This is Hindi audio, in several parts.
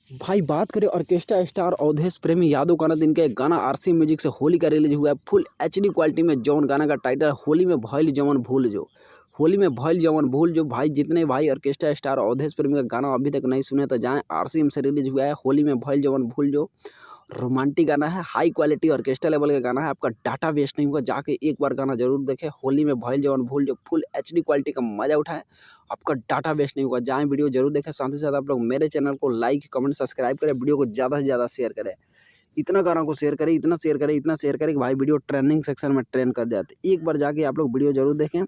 भाई बात करें ऑर्केस्ट्रा स्टार अवधेश प्रेमी यादव का ना, तो इनका एक गाना आरसी म्यूजिक से होली का रिलीज हुआ है फुल एचडी क्वालिटी में। जौन गाना का टाइटल होली में भइल जवन भूल जो, होली में भइल जवन भूल जो। भाई जितने भाई ऑर्केस्ट्रा स्टार अवधेश प्रेमी का गाना अभी तक नहीं सुने तो जाएं, आरसीएम से रिलीज हुआ है होली में भइल जवन भूल जो। रोमांटिक गाना है, हाई क्वालिटी ऑर्केस्ट्रा लेवल का गाना है, आपका डाटा वेस्ट नहीं होगा। जाके एक बार गाना जरूर देखें, होली में भइल जवन भूल जो। फुल एचडी क्वालिटी का मजा उठाएं, आपका डाटा वेस्ट नहीं होगा। जाएं वीडियो जरूर देखें, साथ ही साथ आप लोग मेरे चैनल को लाइक कमेंट सब्सक्राइब करें, वीडियो को ज़्यादा से ज़्यादा शेयर करें। इतना गाना को शेयर करें, इतना शेयर करें, इतना शेयर करें कि भाई वीडियो ट्रेंडिंग सेक्शन में ट्रेंड कर जाते। एक बार जाके आप लोग वीडियो जरूर देखें।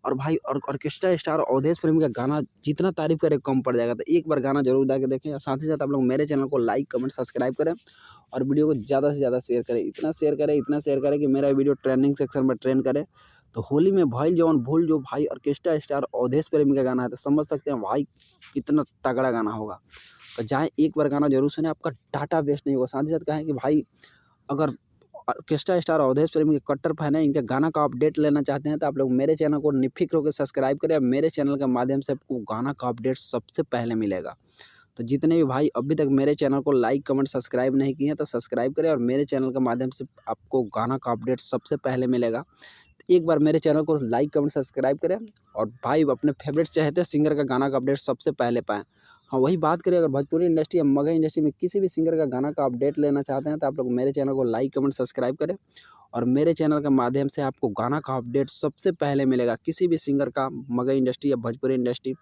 और भाई ऑर्केस्ट्रा स्टार अवधेश प्रेमी का गाना जितना तारीफ करे कम पड़ जाएगा, तो एक बार गाना जरूर जाके देखें। और साथ ही साथ आप लोग मेरे चैनल को लाइक कमेंट सब्सक्राइब करें और वीडियो को ज़्यादा से ज़्यादा शेयर करें। इतना शेयर करें, इतना शेयर करें कि मेरा वीडियो ट्रेंडिंग सेक्शन में ट्रेंड करे। तो होली में भइल जवन भूल जो, भाई ऑर्केस्ट्रा स्टार अवधेश प्रेमी का गाना है, तो समझ सकते हैं भाई कितना तगड़ा गाना होगा। तो जाएँ एक बार गाना जरूर सुने, आपका डाटा वेस्ट नहीं होगा। साथ ही साथ कहें कि भाई अगर ऑर्केस्ट्रा स्टार अवधेश प्रेमी के कट्टर फैन है, इनके गाना का अपडेट लेना चाहते हैं, तो आप लोग मेरे चैनल को निफिक्र होकर सब्सक्राइब करें। मेरे चैनल के माध्यम से आपको गाना का अपडेट सबसे पहले मिलेगा। तो जितने भी भाई अभी तक मेरे चैनल को लाइक कमेंट सब्सक्राइब नहीं किए हैं, तो सब्सक्राइब करें और मेरे चैनल के माध्यम से आपको गाना का अपडेट सबसे पहले मिलेगा। तो एक बार मेरे चैनल को लाइक कमेंट सब्सक्राइब करें और भाई अपने फेवरेट चहेते सिंगर का गाना का अपडेट सबसे पहले पाएँ। हाँ, वही बात करें अगर भोजपुरी इंडस्ट्री या मगही इंडस्ट्री में किसी भी सिंगर का गाना का अपडेट लेना चाहते हैं, तो आप लोग मेरे चैनल को लाइक कमेंट सब्सक्राइब करें और मेरे चैनल के माध्यम से आपको गाना का अपडेट सबसे पहले मिलेगा, किसी भी सिंगर का, मगही इंडस्ट्री या भोजपुरी इंडस्ट्री।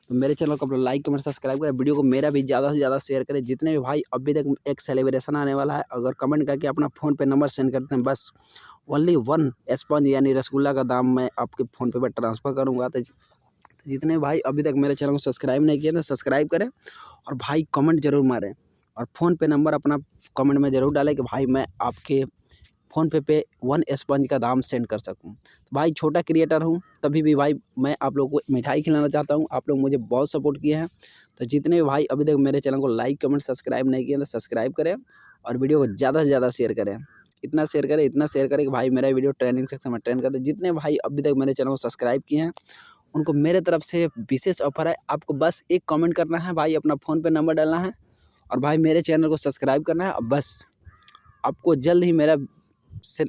तो मेरे चैनल को आप लोग लाइक कमेंट सब्सक्राइब करें, वीडियो को मेरा भी ज़्यादा से ज़्यादा शेयर करें। जितने भी भाई अभी तक एक सेलिब्रेशन आने वाला है, अगर कमेंट करके अपना फ़ोन पे नंबर सेंड करते हैं, बस ओनली 1 स्पंज यानी रसगुल्ला का दाम मैं आपके फ़ोन पे ट्रांसफ़र करूँगा। तो जितने भाई अभी तक मेरे चैनल को सब्सक्राइब नहीं किए तो सब्सक्राइब करें और भाई कमेंट जरूर मारें और फ़ोन पे नंबर अपना कमेंट में ज़रूर डालें कि भाई मैं आपके फ़ोन पे 1 स्पंज का दाम सेंड कर सकूं। तो भाई छोटा क्रिएटर हूं, तभी भी भाई मैं आप लोगों को मिठाई खिलाना चाहता हूं। आप लोग मुझे बहुत सपोर्ट किए हैं। तो जितने भी भाई अभी तक मेरे चैनल को लाइक कमेंट सब्सक्राइब नहीं किए तो सब्सक्राइब करें और वीडियो को ज़्यादा से ज़्यादा शेयर करें। इतना शेयर करें, इतना शेयर करें कि भाई मेरा वीडियो ट्रेंडिंग सेक्शन में ट्रेंड कर दे। जितने भाई अभी तक मेरे चैनल को सब्सक्राइब किए हैं, उनको मेरे तरफ से विशेष ऑफर है। आपको बस एक कमेंट करना है भाई, अपना फ़ोन पे नंबर डालना है और भाई मेरे चैनल को सब्सक्राइब करना है। अब बस आपको जल्द ही मेरा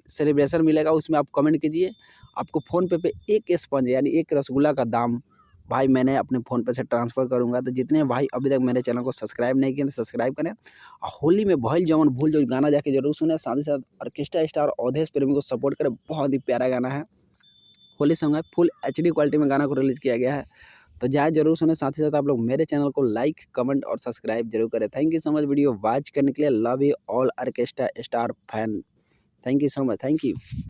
सेलिब्रेशन मिलेगा, उसमें आप कमेंट कीजिए। आपको फ़ोन पे 1 स्पंज यानी 1 रसगुल्ला का दाम भाई मैंने अपने फ़ोन पे से ट्रांसफ़र करूँगा। तो जितने भाई अभी तक मेरे चैनल को सब्सक्राइब नहीं किए तो सब्सक्राइब करें और होली में भइल जवन भूल जो गाना जाके जरूर सुने। साथ ही साथ ऑर्केस्ट्रा स्टार अवधेश प्रेमी को सपोर्ट करें, बहुत ही प्यारा गाना है, होली सॉन्ग है, फुल एचडी क्वालिटी में गाना को रिलीज़ किया गया है। तो जाए जरूर सुने। साथ ही साथ आप लोग मेरे चैनल को लाइक कमेंट और सब्सक्राइब जरूर करें। Thank you so much video watch करने के लिए। Love you all orchestra star fan. Thank you so much, thank you.